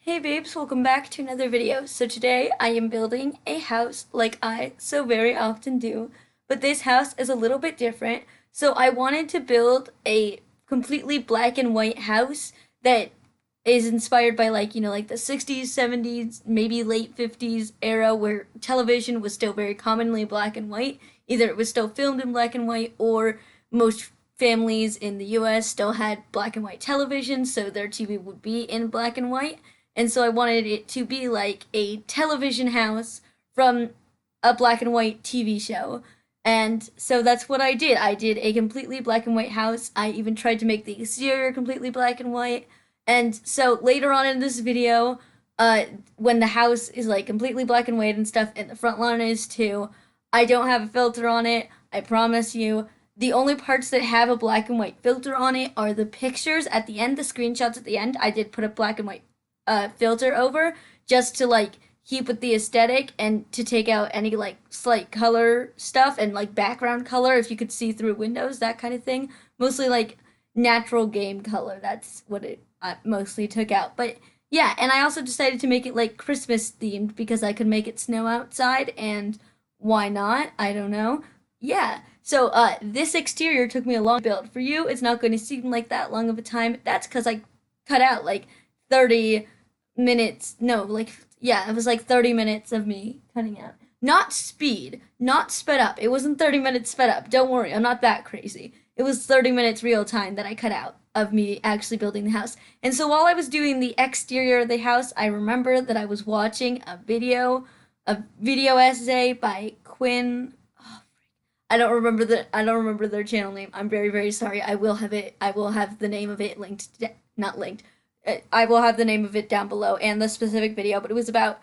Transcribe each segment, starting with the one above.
Hey babes, welcome back to another video. So today I am building a house like I so very often do, but this house is a little bit different. So I wanted to build a completely black and white house that is inspired by like the 60s, 70s, maybe late 50s era where television was still very commonly black and white. Either it was still filmed in black and white or most families in the US still had black and white television, so their TV would be in black and white. And so I wanted it to be like a television house from a black and white TV show. And so that's what I did. I did a completely black and white house. I even tried to make the exterior completely black and white. And so later on in this video, when the house is like completely black and white and stuff, and the front lawn is too, I don't have a filter on it. I promise you. The only parts that have a black and white filter on it are the pictures at the end, the screenshots at the end. I did put a black and white filter over just to like keep with the aesthetic and to take out any like slight color stuff and like background color if you could see through windows, that kind of thing. Mostly like natural game color. That's what it mostly took out. But yeah, and I also decided to make it like Christmas themed because I could make it snow outside, and why not? I don't know. Yeah. So this exterior took me a long build. For you, it's not going to seem like that long of a time. That's because I cut out like 30 minutes. No, like, yeah, it was like 30 minutes of me cutting out. Not speed, not sped up. It wasn't 30 minutes sped up. Don't worry, I'm not that crazy. It was 30 minutes real time that I cut out of me actually building the house. And so while I was doing the exterior of the house, I remember that I was watching a video essay by Quinn. I don't remember their channel name. I'm very, very sorry. I will have the name of it linked, not linked. I will have the name of it down below and the specific video, but it was about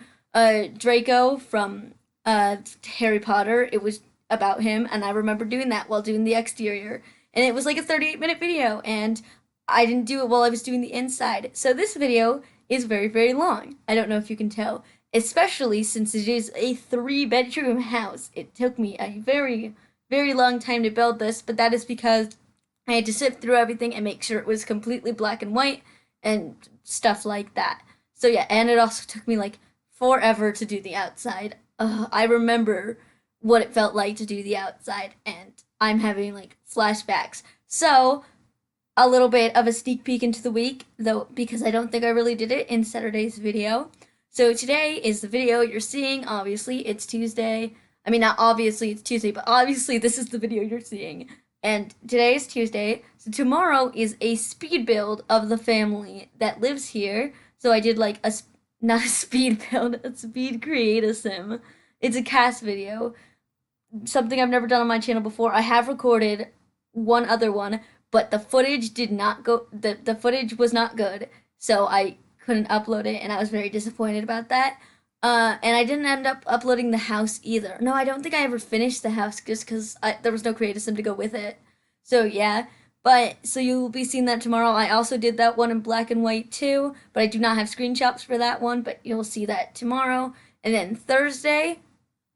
Draco from Harry Potter. It was about him, and I remember doing that while doing the exterior. And it was like a 38-minute video, and I didn't do it while I was doing the inside. So this video is very, very long. I don't know if you can tell, especially since it is a 3-bedroom house. It took me a very, very long time to build this, but that is because I had to sift through everything and make sure it was completely black and white and stuff like that. So yeah, and it also took me like forever to do the outside. I remember what it felt like to do the outside, and I'm having like flashbacks. So a little bit of a sneak peek into the week, though, because I don't think I really did it in Saturday's video. So today is the video you're seeing. Obviously, it's Tuesday. I mean, not obviously it's Tuesday, but obviously this is the video you're seeing. And today is Tuesday, so tomorrow is a speed build of the family that lives here. So I did like not a speed build, a speed create a sim. It's a cast video, something I've never done on my channel before. I have recorded one other one, but the footage did not go, the footage was not good, so I couldn't upload it, and I was very disappointed about that. And I didn't end up uploading the house either. No, I don't think I ever finished the house just because there was no creative sim to go with it. So yeah, but so you'll be seeing that tomorrow. I also did that one in black and white too, but I do not have screenshots for that one, but you'll see that tomorrow. And then Thursday,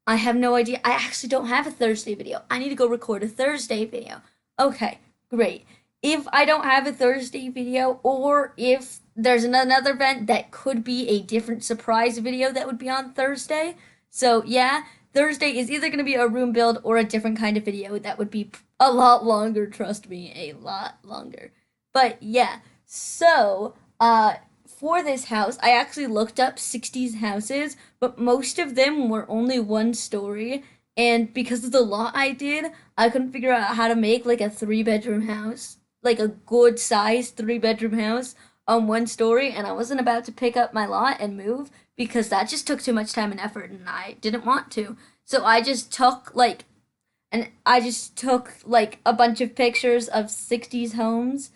I have no idea. I actually don't have a Thursday video. I need to go record a Thursday video. Okay, great. If I don't have a Thursday video, or if there's another event that could be a different surprise video that would be on Thursday. So yeah, Thursday is either going to be a room build or a different kind of video that would be a lot longer, trust me, a lot longer. But yeah, so for this house, I actually looked up 60s houses, but most of them were only one story, and because of the lot I did, I couldn't figure out how to make like a 3-bedroom house, like a good sized 3-bedroom house on one story, and I wasn't about to pick up my lot and move because that just took too much time and effort, and I didn't want to. So I just took like a bunch of pictures of 60s homes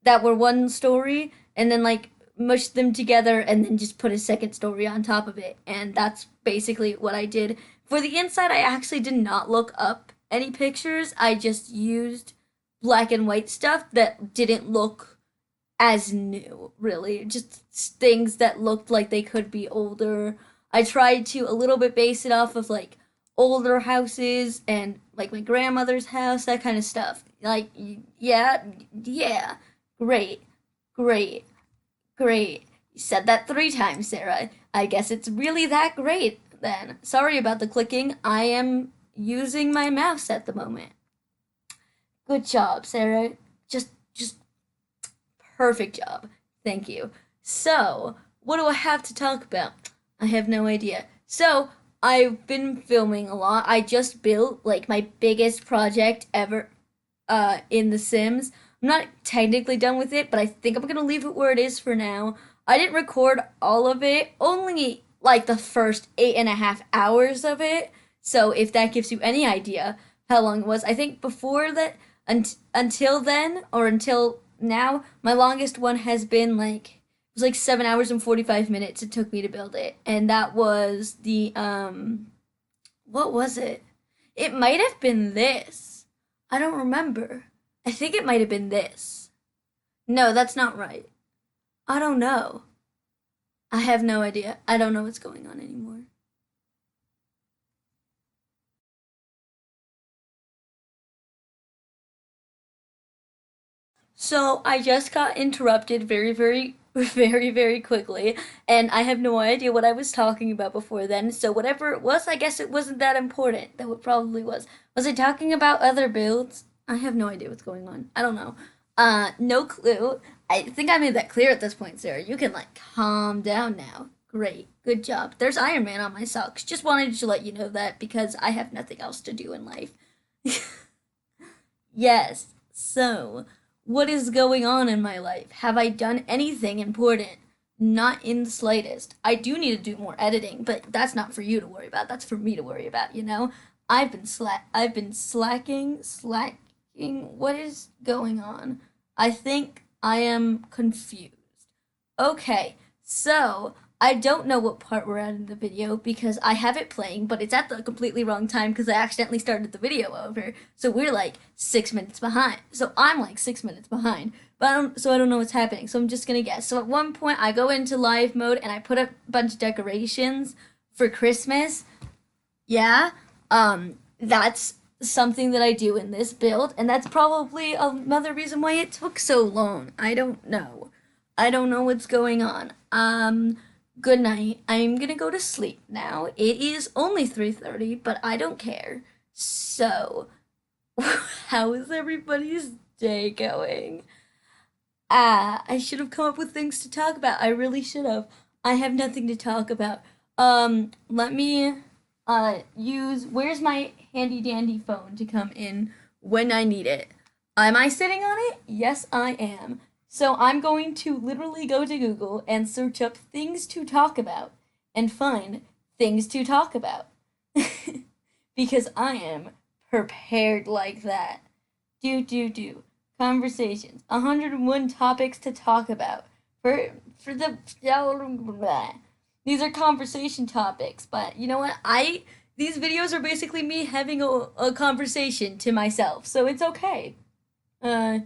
that were one story, and then like mushed them together and then just put a second story on top of it. And that's basically what I did. For the inside, I actually did not look up any pictures. I just used black and white stuff that didn't look as new, really. Just things that looked like they could be older. I tried to a little bit base it off of like older houses and like my grandmother's house, that kind of stuff. Like, yeah, yeah, great, great, great. said that 3 times, Sarah. I guess it's really that great then. Sorry about the clicking. I am using my mouse at the moment. Good job, Sarah. Just perfect job. Thank you. So, what do I have to talk about? I have no idea. So, I've been filming a lot. I just built like my biggest project ever in The Sims. I'm not technically done with it, but I think I'm gonna leave it where it is for now. I didn't record all of it, only like the first 8.5 hours of it. So if that gives you any idea how long it was, I think before that, until then or until now, my longest one has been like it was like 7 hours and 45 minutes it took me to build it, and that was the what was it? It might have been this. I don't remember. I think it might have been this. No, that's not right. I don't know. I have no idea. I don't know what's going on anymore. So I just got interrupted very quickly, and I have no idea what I was talking about before then. So whatever it was, I guess it wasn't that important. Though it probably was. Was I talking about other builds? I have no idea what's going on. I don't know. No clue. I think I made that clear at this point, Sarah. You can like calm down now. Great. Good job. There's Iron Man on my socks. Just wanted to let you know that because I have nothing else to do in life. Yes. So, what is going on in my life? Have I done anything important? Not in the slightest. I do need to do more editing, but that's not for you to worry about. That's for me to worry about, you know? I've been slacking. What is going on? I think I am confused. Okay, so I don't know what part we're at in the video because I have it playing, but it's at the completely wrong time because I accidentally started the video over. So we're like 6 minutes behind. So I'm like 6 minutes behind. So I don't know what's happening. So I'm just gonna guess. So at one point I go into live mode and I put up a bunch of decorations for Christmas. Yeah. That's something that I do in this build, and that's probably another reason why it took so long. I don't know. I don't know what's going on. Good night. I'm gonna go to sleep now. It is only 3:30, but I don't care. So, how is everybody's day going? I should have come up with things to talk about. I really should have. I have nothing to talk about. Let me use where's my handy dandy phone to come in when I need it. Am I sitting on it? Yes, I am. So I'm going to literally go to Google and search up things to talk about and find things to talk about. Because I am prepared like that. Do. Conversations. 101 topics to talk about. For the these are conversation topics, but you know what? I these videos are basically me having a conversation to myself, so it's okay. Uh,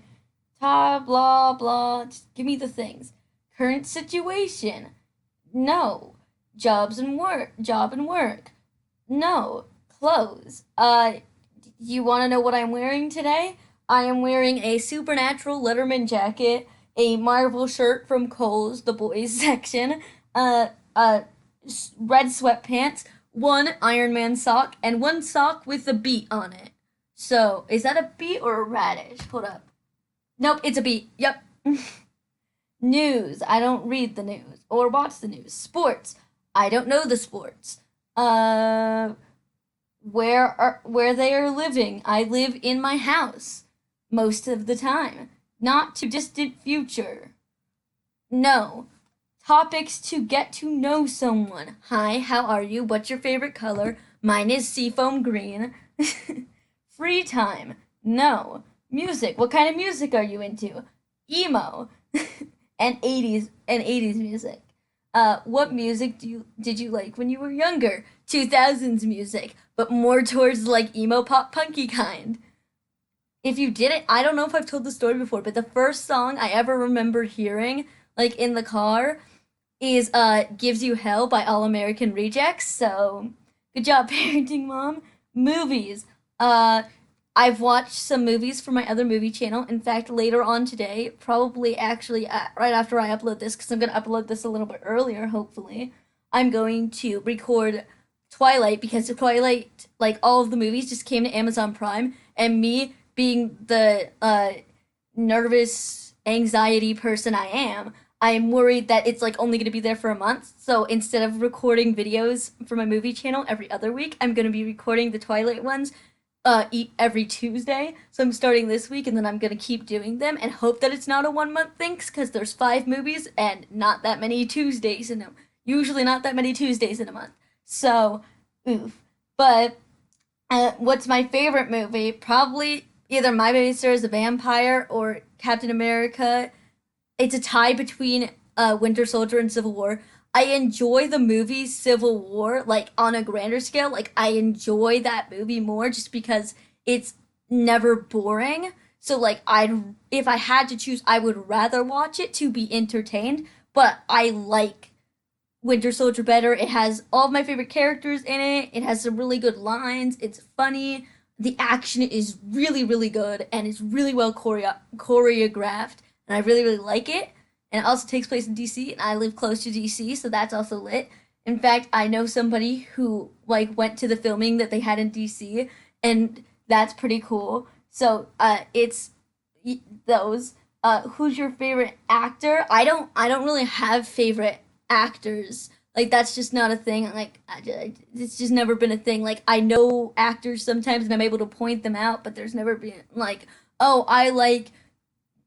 blah blah. Just give me the things. Current situation. No. Job and work. No. Clothes. You want to know what I'm wearing today? I am wearing a Supernatural Letterman jacket, a Marvel shirt from Kohl's, the boys section, uh, uh, red sweatpants, one Iron Man sock, and one sock with a beet on it. So, is that a beet or a radish? Hold up. Nope, it's a beet. Yep. News. I don't read the news or watch the news. Sports. I don't know the sports. Uh, where they are living? I live in my house most of the time. Not too distant future. No. Topics to get to know someone. Hi, how are you? What's your favorite color? Mine is seafoam green. Free time. No. Music. What kind of music are you into? Emo. And 80s music. What music did you like when you were younger? 2000s music, but more towards like emo pop punky kind. If you didn't, I don't know if I've told the story before, but the first song I ever remember hearing, like in the car, is Gives You Hell by All American Rejects. So good job parenting, mom. Movies. I've watched some movies for my other movie channel. In fact, later on today, probably actually right after I upload this, because I'm going to upload this a little bit earlier, hopefully, I'm going to record Twilight, because Twilight, like all of the movies, just came to Amazon Prime, and me being the nervous, anxiety person I am worried that it's like only going to be there for a month. So instead of recording videos for my movie channel every other week, I'm going to be recording the Twilight ones every Tuesday. So I'm starting this week, and then I'm gonna keep doing them and hope that it's not a 1 month thing, because there's 5 movies and not that many Tuesdays in them. Usually not that many Tuesdays in a month. So, oof. But what's my favorite movie? Probably either My Baby Sir is a Vampire or Captain America. It's a tie between Winter Soldier and Civil War. I enjoy the movie Civil War, like on a grander scale. Like I enjoy that movie more just because it's never boring. So like if I had to choose, I would rather watch it to be entertained. But I like Winter Soldier better. It has all of my favorite characters in it. It has some really good lines. It's funny. The action is really, really good, and it's really well choreographed, and I really, really like it. And it also takes place in DC, and I live close to DC, so that's also lit. In fact, I know somebody who like went to the filming that they had in DC, and that's pretty cool. So, it's those. Who's your favorite actor? I don't really have favorite actors. Like that's just not a thing. Like it's just never been a thing. Like I know actors sometimes, and I'm able to point them out, but there's never been like, oh, I like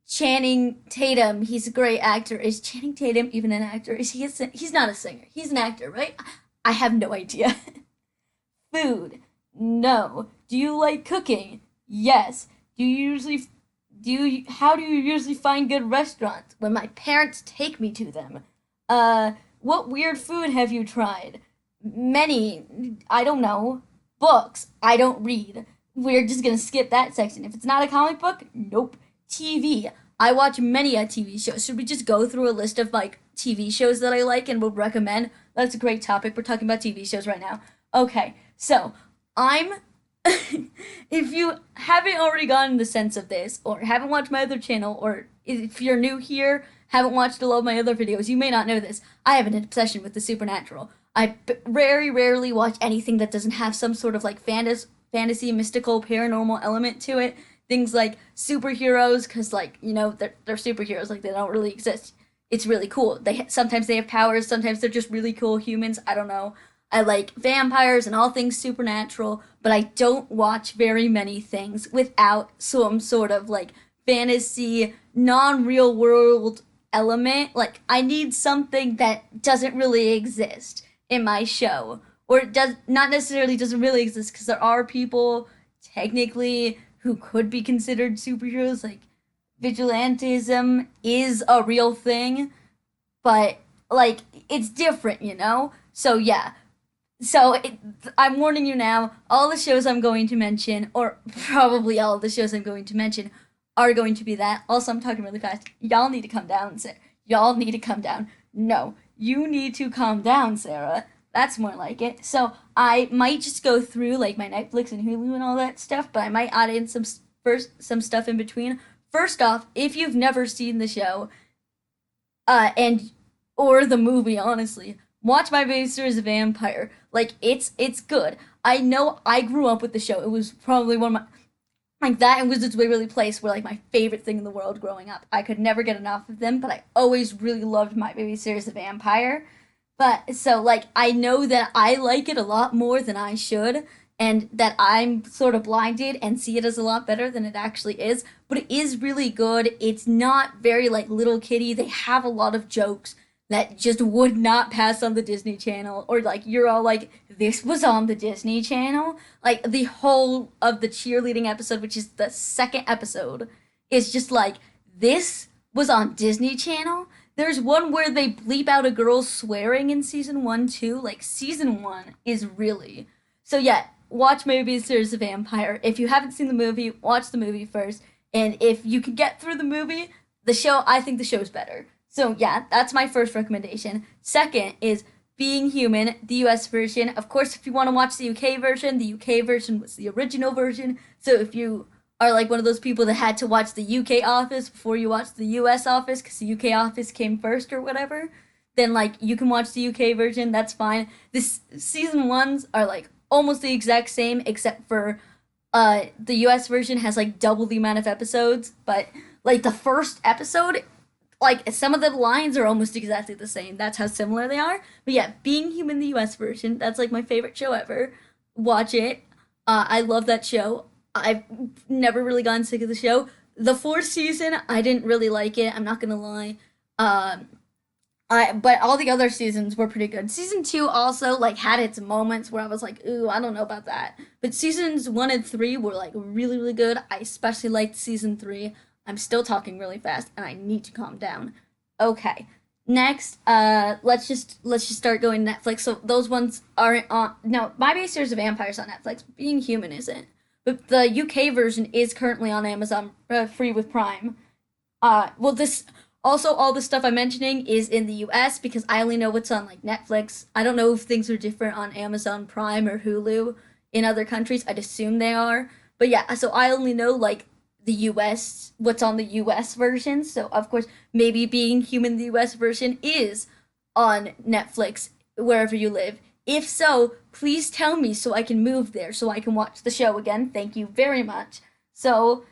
Channing Tatum. He's a great actor. Is Channing Tatum even an actor? Is he he's not a singer. He's an actor, right? I have no idea. Food. No. Do you like cooking? Yes. Do you usually do you how do you usually find good restaurants? When my parents take me to them. What weird food have you tried? Many. I don't know. Books. I don't read. We're just gonna skip that section. If it's not a comic book, nope. TV. I watch many a TV show. Should we just go through a list of like TV shows that I like and would recommend? That's a great topic. We're talking about TV shows right now. Okay, so I'm. If you haven't already gotten the sense of this, or haven't watched my other channel, or if you're new here, haven't watched a lot of my other videos, you may not know this. I have an obsession with the supernatural. Very rarely watch anything that doesn't have some sort of like fantasy, mystical, paranormal element to it. Things like superheroes, because like they're superheroes, like they don't really exist. It's really cool. Sometimes they have powers, sometimes they're just really cool humans. I don't know. I like vampires and all things supernatural, but I don't watch very many things without some sort of like fantasy, non-real world element. Like I need something that doesn't really exist in my show, or it does not necessarily doesn't really exist, because there are people technically who could be considered superheroes. Like vigilantism is a real thing, but like it's different. So yeah. I'm warning you now. All the shows I'm going to mention, or probably all of the shows I'm going to mention, are going to be that. Also, I'm talking really fast. Y'all need to come down, Sarah. Y'all need to come down. No, you need to calm down, Sarah. That's more like it. So I might just go through like my Netflix and Hulu and all that stuff, but I might add in some stuff in between. First off, if you've never seen the show, and or the movie, honestly, watch My Baby Sister is a Vampire. Like it's good. I know I grew up with the show. It was probably one of my like that and Wizards of Waverly Place were like my favorite thing in the world growing up. I could never get enough of them, but I always really loved My Baby Sister is a Vampire. But so like I know that I like it a lot more than I should, and that I'm sort of blinded and see it as a lot better than it actually is. But it is really good. It's not very like Little Kitty. They have a lot of jokes that just would not pass on the Disney Channel, or like you're all like, this was on the Disney Channel. Like the whole of the cheerleading episode, which is the second episode, is just like, this was on Disney Channel. There's one where they bleep out a girl swearing in season 1 too. Like season 1 is really. So yeah, watch Maybe There's a Vampire. If you haven't seen the movie, watch the movie first. And if you can get through the movie, the show, I think the show's better. So yeah, that's my first recommendation. Second is Being Human, the US version. Of course, if you want to watch the UK version, the UK version was the original version. So if you are like one of those people that had to watch the UK Office before you watch the US Office because the UK Office came first or whatever, then like you can watch the UK version. That's fine. This season ones are like almost the exact same except for the US version has like double the amount of episodes, but like the first episode, like some of the lines are almost exactly the same. That's how similar they are. But yeah, Being Human, the US version, that's like my favorite show ever. Watch it. I love that show. I've never really gotten sick of the show. The fourth season, I didn't really like it. I'm not gonna lie. Um, but all the other seasons were pretty good. Season two also like had its moments where I was like, ooh, I don't know about that. But seasons one and three were like really really good. I especially liked season three. I'm still talking really fast, and I need to calm down. Okay, next, let's just start going Netflix. So those ones aren't on. No, My Base Series of Vampires on Netflix. Being Human isn't. But the UK version is currently on Amazon, free with Prime. Well, this also all the stuff I'm mentioning is in the US because I only know what's on like Netflix. I don't know if things are different on Amazon Prime or Hulu in other countries. I'd assume they are. But yeah, so I only know like the US, what's on the US version. So of course, maybe Being Human the US version is on Netflix wherever you live. If so, please tell me so I can move there so I can watch the show again. Thank you very much. So,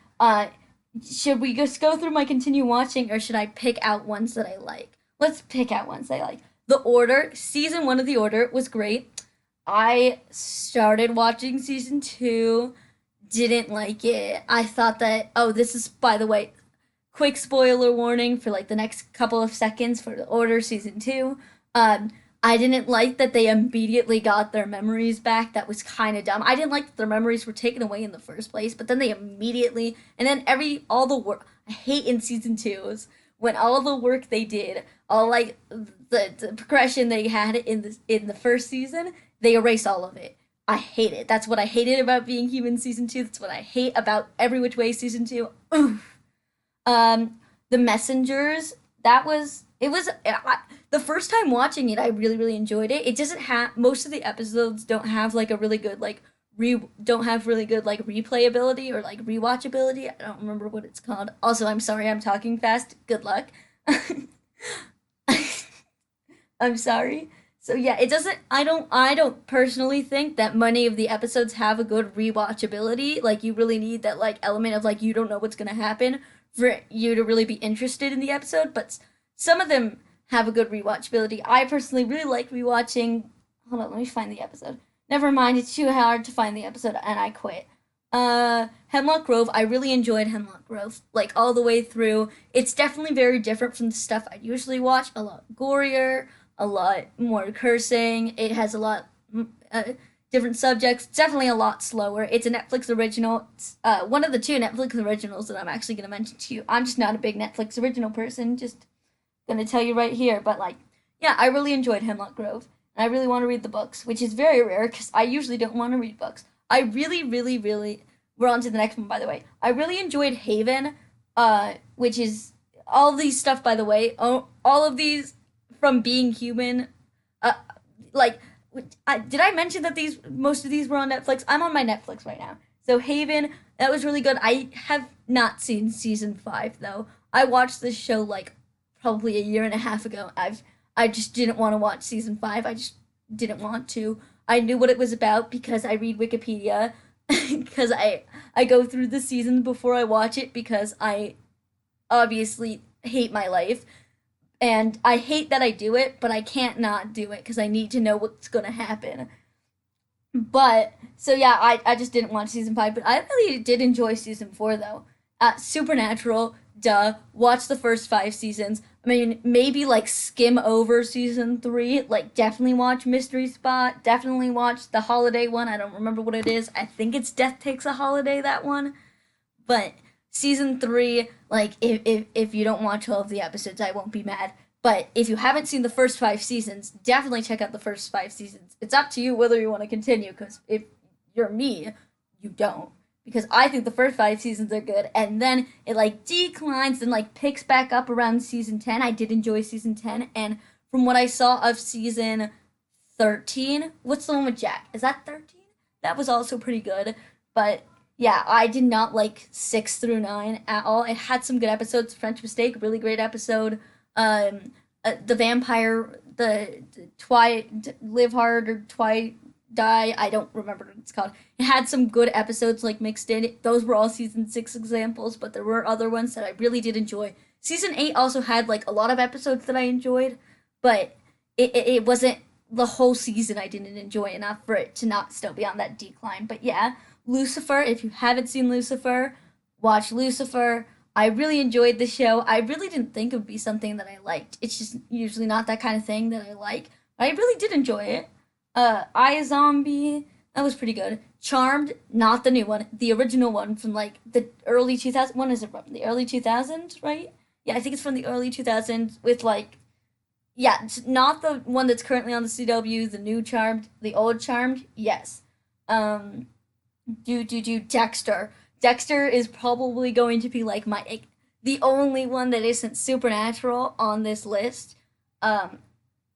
should we just go through my continue watching or should I pick out ones that I like? Let's pick out ones I like. The Order, season 1 of The Order was great. I started watching season 2, didn't like it. I thought that, oh, this is, by the way, quick spoiler warning for like the next couple of seconds for The Order season 2. I didn't like that they immediately got their memories back. That was kind of dumb. I didn't like that their memories were taken away in the first place, but then they immediately, and then all the work, I hate in season 2s when all the work they did, all like the progression they had in the first season, they erase all of it. I hate it. That's what I hated about Being Human season 2. That's what I hate about Every Which Way season 2. Oof. The Messengers, that was it was the first time watching it I really really enjoyed it. It doesn't have, most of the episodes don't have like a really good like don't have really good like replayability or like rewatchability. I don't remember what it's called. Also, I'm sorry I'm talking fast. Good luck. I'm sorry. So yeah, it doesn't, I don't personally think that many of the episodes have a good rewatchability. Like you really need that like element of like you don't know what's going to happen for you to really be interested in the episode, but some of them have a good rewatchability. I personally really like rewatching. Hold on, let me find the episode. Never mind, it's too hard to find the episode and I quit. Hemlock Grove, I really enjoyed Hemlock Grove, like all the way through. It's definitely very different from the stuff I usually watch. A lot gorier, a lot more cursing. It has a lot different subjects. Definitely a lot slower. It's a Netflix original. It's, one of the two Netflix originals that I'm actually going to mention to you. I'm just not a big Netflix original person. Just going to tell you right here. But like, yeah, I really enjoyed Hemlock Grove. And I really want to read the books, which is very rare because I usually don't want to read books. I really, really, really. We're on to the next one, by the way. I really enjoyed Haven, which is all these stuff, by the way. All of these from Being Human. Uh, like, did I mention that most of these were on Netflix? I'm on my Netflix right now. So Haven, that was really good. I have not seen season 5 though. I watched this show like probably a year and a half ago. I just didn't want to watch season 5. I just didn't want to. I knew what it was about because I read Wikipedia. Because I go through the season before I watch it because I obviously hate my life. And I hate that I do it, but I can't not do it because I need to know what's going to happen. But, so yeah, I just didn't watch season 5, but I really did enjoy season 4 though. Supernatural, duh, watch the first 5 seasons. I mean, maybe like skim over season 3, like definitely watch Mystery Spot, definitely watch the holiday one. I don't remember what it is. I think it's Death Takes a Holiday, that one. But season 3, like if you don't watch all of the episodes, I won't be mad. But if you haven't seen the first 5 seasons, definitely check out the first 5 seasons. It's up to you whether you want to continue, because if you're me, you don't. Because I think the first 5 seasons are good, and then it like declines and like picks back up around season 10. I did enjoy season 10, and from what I saw of season 13. What's the one with Jack? Is that 13? That was also pretty good. But yeah, I did not like 6 through 9 at all. It had some good episodes. French Mistake, really great episode. The vampire, the Twi Live Hard or Twi Die. I don't remember what it's called. It had some good episodes like mixed in. Those were all season 6 examples, but there were other ones that I really did enjoy. Season 8 also had like a lot of episodes that I enjoyed, but it wasn't the whole season I didn't enjoy enough for it to not still be on that decline. But yeah, Lucifer, if you haven't seen Lucifer, watch Lucifer. I really enjoyed the show. I really didn't think it would be something that I liked. It's just usually not that kind of thing that I like. But I really did enjoy it. I Zombie, that was pretty good. Charmed, not the new one, the original one from like the early 2000s. When is it from? The early 2000s, right? Yeah, I think it's from the early 2000s with like, yeah, it's not the one that's currently on the CW, the new Charmed, the old Charmed. Yes. Um, do Dexter. Dexter is probably going to be like the only one that isn't supernatural on this list. Um,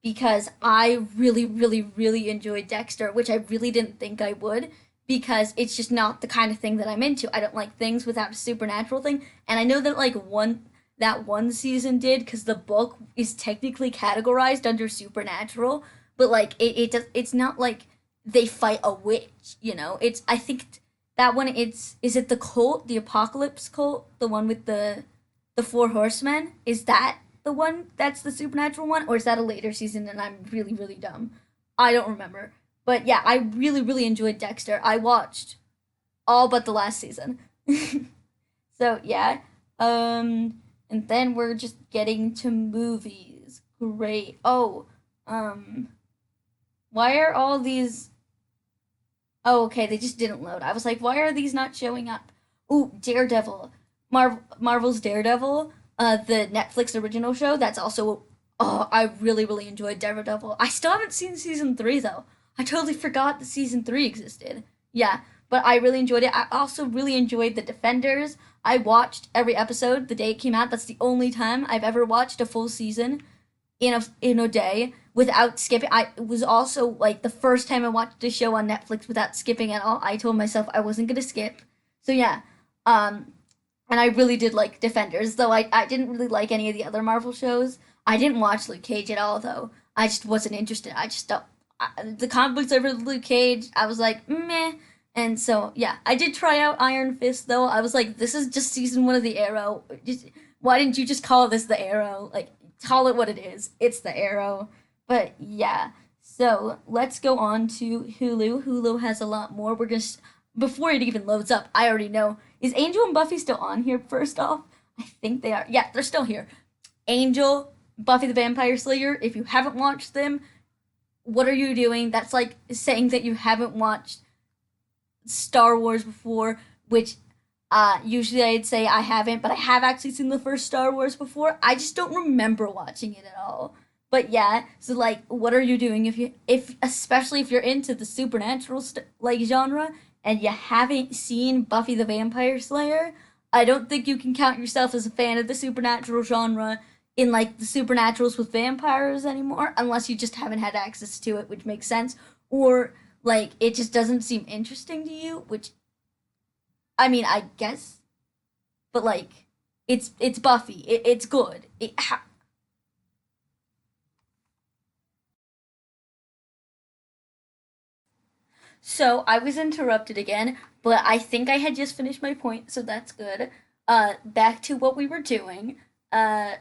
because I really, really, really enjoyed Dexter, which I really didn't think I would, because it's just not the kind of thing that I'm into. I don't like things without a supernatural thing, and I know that like one season did because the book is technically categorized under supernatural, but like it's not like they fight a witch, you know. It's I think that one it's is it the cult, the apocalypse cult, the one with the four horsemen? Is that the one that's the supernatural one, or is that a later season and I'm really really dumb? I don't remember. But yeah, I really really enjoyed Dexter. I watched all but the last season. So yeah, and then we're just getting to movies. Great. Oh, um, why are all these? Oh, okay, they just didn't load. I was like, why are these not showing up? Ooh, Daredevil, Marvel's Daredevil, the Netflix original show. That's also. Oh, I really really enjoyed Daredevil. I still haven't seen season 3 though. I totally forgot that season 3 existed. Yeah, but I really enjoyed it. I also really enjoyed the Defenders. I watched every episode the day it came out. That's the only time I've ever watched a full season in a day without skipping. I it was also like the first time I watched a show on Netflix without skipping at all. I told myself I wasn't gonna skip. So yeah, um, and I really did like Defenders, though I didn't really like any of the other Marvel shows. I didn't watch Luke Cage at all, though. I just wasn't interested. I just don't. The comic books over Luke Cage, I was like meh. And so yeah, I did try out Iron Fist though. I was like, this is just season 1 of the Arrow. Just, why didn't you just call this the Arrow? Like, call it what it is. It's the Arrow. But yeah, so let's go on to Hulu. Hulu has a lot more. Before it even loads up, I already know. Is Angel and Buffy still on here? First off, I think they are. Yeah, they're still here. Angel, Buffy the Vampire Slayer. If you haven't watched them, what are you doing? That's like saying that you haven't watched Star Wars before, which usually I'd say I haven't, but I have actually seen the first Star Wars before. I just don't remember watching it at all. But yeah, so like, what are you doing if especially if you're into the supernatural like genre and you haven't seen Buffy the Vampire Slayer? I don't think you can count yourself as a fan of the supernatural genre in like the supernaturals with vampires anymore, unless you just haven't had access to it, which makes sense, or like it just doesn't seem interesting to you, which I mean I guess, but like it's Buffy, it's good. So I was interrupted again, but I think I had just finished my point, so that's good. Back to what we were doing. Uh,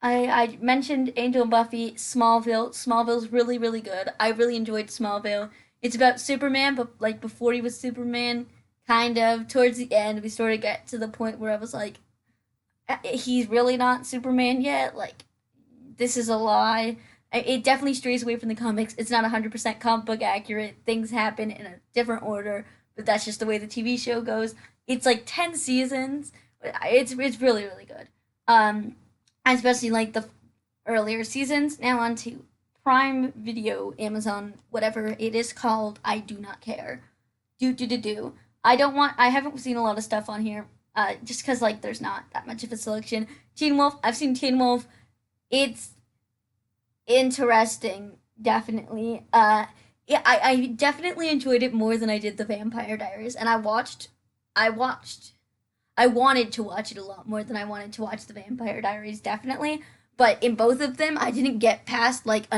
I mentioned Angel and Buffy, Smallville. Smallville's really really good. I really enjoyed Smallville. It's about Superman, but like before he was Superman, kind of towards the end, we sort of get to the point where I was like, he's really not Superman yet. Like, this is a lie. It definitely strays away from the comics. It's not 100% comic book accurate. Things happen in a different order, but that's just the way the TV show goes. It's like 10 seasons. It's really really good. Um, especially like the earlier seasons. Now on to Prime Video, Amazon, whatever it is called. I do not care. Do. I don't want. I haven't seen a lot of stuff on here. Just because like there's not that much of a selection. Teen Wolf. I've seen Teen Wolf. It's interesting, definitely. Yeah, I definitely enjoyed it more than I did the Vampire Diaries, and I watched, I wanted to watch it a lot more than I wanted to watch the Vampire Diaries, definitely. But in both of them, I didn't get past like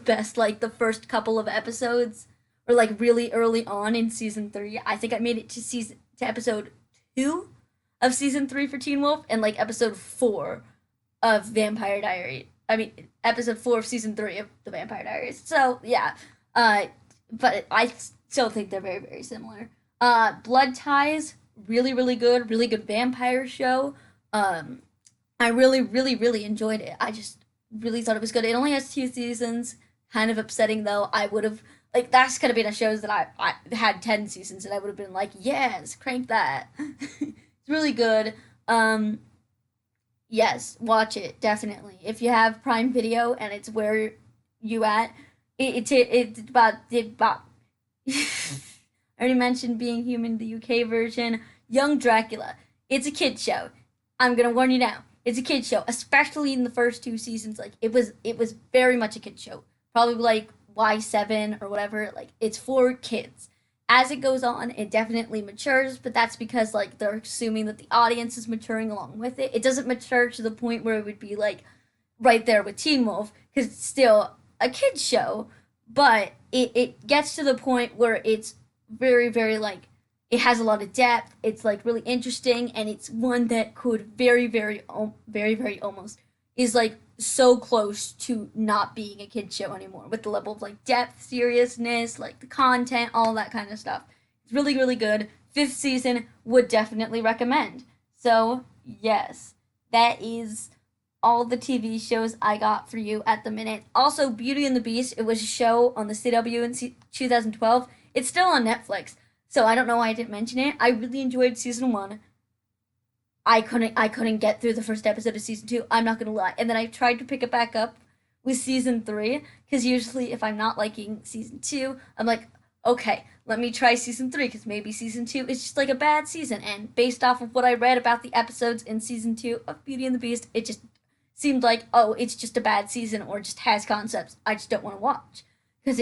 best like the first couple of episodes, or like really early on in season three. I think I made it to episode two of season three for Teen Wolf, and like episode four of Vampire Diary. I mean, episode four of season three of the Vampire Diaries. So yeah, uh, but I still think they're very very similar. Blood Ties, really good vampire show. Um, I really enjoyed it. I just really thought it was good. It only has two seasons. Kind of upsetting though. I would have like that's could have been a show that I had 10 seasons and I would have been like, yes, crank that. It's really good. Um, yes, watch it definitely. If you have Prime Video and it's where you at, it's about I already mentioned Being Human, the UK version. Young Dracula. It's a kid show. I'm gonna warn you now. It's a kid show, especially in the first two seasons. Like it was very much a kid show. Probably like Y7 or whatever. Like it's for kids. As it goes on, it definitely matures, but that's because like they're assuming that the audience is maturing along with it. It doesn't mature to the point where it would be like right there with Teen Wolf because it's still a kids show, but it gets to the point where it's very like it has a lot of depth. It's like really interesting, and it's one that could very almost is like so close to not being a kid show anymore with the level of like depth, seriousness, like the content, all that kind of stuff. It's really good. Fifth season would definitely recommend. So yes, that is all the TV shows I got for you at the minute. Also, Beauty and the Beast. It was a show on the CW in 2012. It's still on Netflix, so I don't know why I didn't mention it. I really enjoyed season one. I couldn't get through the first episode of season two. I'm not gonna lie. And then I tried to pick it back up with season three because usually if I'm not liking season two, I'm like, okay, let me try season three because maybe season two is just like a bad season. And based off of what I read about the episodes in season two of Beauty and the Beast, it just seemed like, oh, it's just a bad season or just has concepts I just don't want to watch because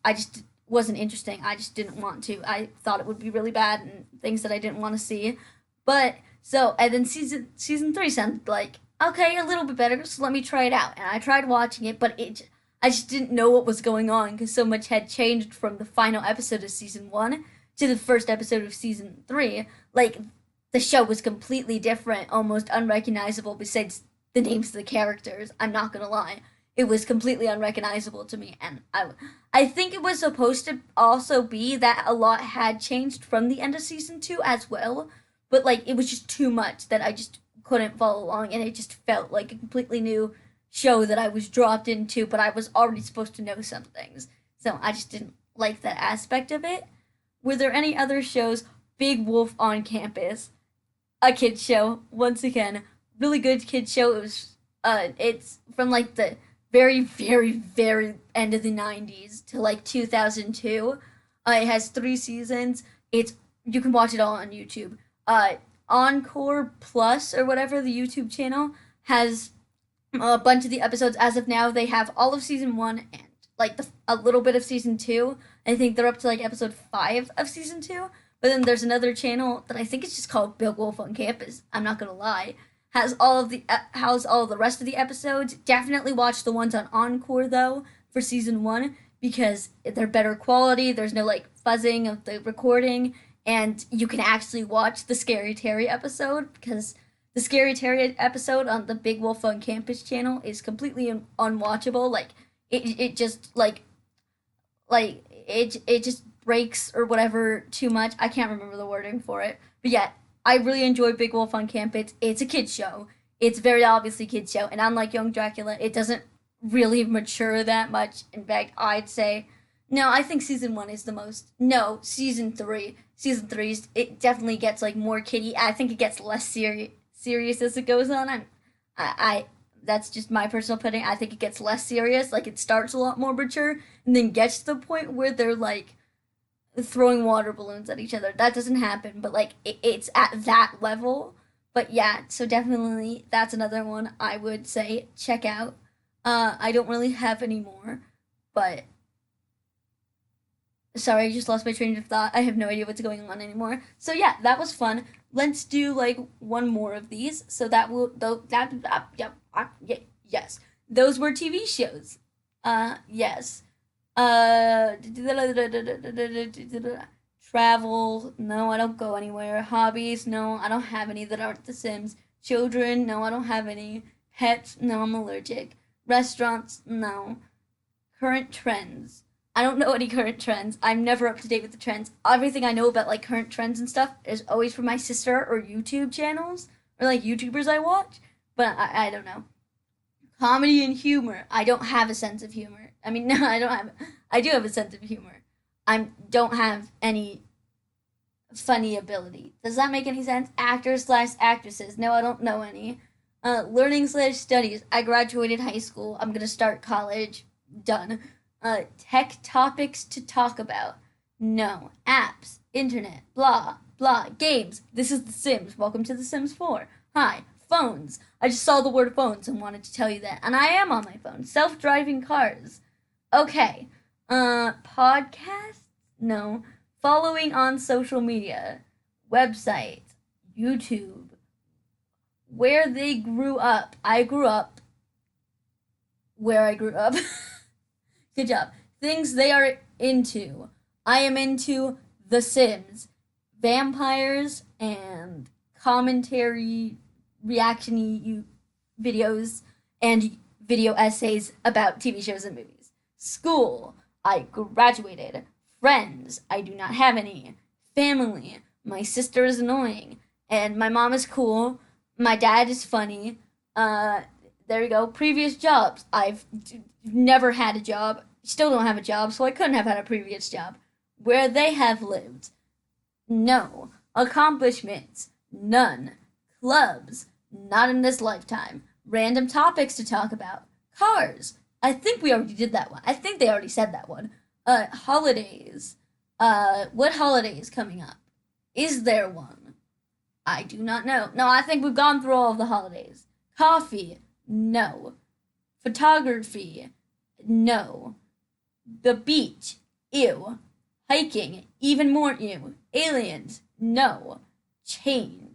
I just wasn't interesting. I just didn't want to. I thought it would be really bad and things that I didn't want to see. But so and then season three sounded like okay, a little bit better. So let me try it out. And I tried watching it, but I just didn't know what was going on because so much had changed from the final episode of season one to the first episode of season three. Like the show was completely different, almost unrecognizable. Besides the names of the characters, I'm not gonna lie. It was completely unrecognizable to me, and I think it was supposed to also be that a lot had changed from the end of season two as well, but like it was just too much that I just couldn't follow along, and it just felt like a completely new show that I was dropped into, but I was already supposed to know some things, so I just didn't like that aspect of it. Were there any other shows? Big Wolf on Campus, a kid show once again, really good kid show. It's from like the very end of the 90s to like 2002. It has three seasons. It's you can watch it all on YouTube. Uh, Encore Plus or whatever the YouTube channel has a bunch of the episodes. As of now, they have all of season one and like a little bit of season two. I think they're up to like episode five of season two. But then there's another channel that I think it's just called Big Wolf on Campus. I'm not gonna lie. Has all of the rest of the episodes. Definitely watch the ones on Encore though for season one because they're better quality. There's no like fuzzing of the recording, and you can actually watch the Scary Terry episode because the Scary Terry episode on the Big Wolf on Campus channel is completely unwatchable. Like it just it just breaks or whatever too much. I can't remember the wording for it, but yeah, I really enjoy Big Wolf on Campus. It's a kids show. It's very obviously a kids show, and unlike Young Dracula, it doesn't really mature that much. In fact, I'd say no. I think season one is the most. No, season three. Season three's it definitely gets like more kiddie. I think it gets less serious as it goes on. I that's just my personal opinion. I think it gets less serious. Like it starts a lot more mature, and then gets to the point where they're like throwing water balloons at each other. That doesn't happen, but like it's at that level. But yeah, so definitely that's another one I would say check out. I don't really have any more. But sorry, I just lost my train of thought. I have no idea what's going on anymore. So yeah, that was fun. Let's do like one more of these. So that will yeah, yes. Those were TV shows. Yes. Uh Travel, no, I don't go anywhere. Hobbies, no, I don't have any that aren't The Sims. Children, no, I don't have any. Pets, no, I'm allergic. Restaurants, no. Current trends. I don't know any current trends. I'm never up to date with the trends. Everything I know about like current trends and stuff is always from my sister or YouTube channels or like YouTubers I watch. But I don't know. Comedy and humor. I don't have a sense of humor. I mean, no, I don't have. I do have a sense of humor. I don't have any funny ability. Does that make any sense? Actors slash actresses. No, I don't know any. Learning slash studies. I graduated high school. I'm gonna start college. Done. Tech topics to talk about. No. Apps. Internet. Blah. Blah. Games. This is The Sims. Welcome to The Sims 4. Hi. Phones. I just saw the word phones and wanted to tell you that. And I am on my phone. Self-driving cars. Okay. Podcasts? No. Following on social media. Website. YouTube. Where they grew up. I grew up where I grew up. Good job. Things they are into. I am into The Sims, vampires, and commentary, reaction videos, and video essays about TV shows and movies. School. I graduated. Friends. I do not have any. Family. My sister is annoying. And my mom is cool. My dad is funny. There we go. Previous jobs. I've never had a job. Still don't have a job, so I couldn't have had a previous job. Where they have lived. No. Accomplishments. None. Clubs. Not in this lifetime. Random topics to talk about. Cars. I think we already did that one. I think they already said that one. Holidays. What holiday is coming up? Is there one? I do not know. No, I think we've gone through all of the holidays. Coffee. No. Photography. No. The beach. Ew. Hiking. Even more ew. Aliens. No. Change.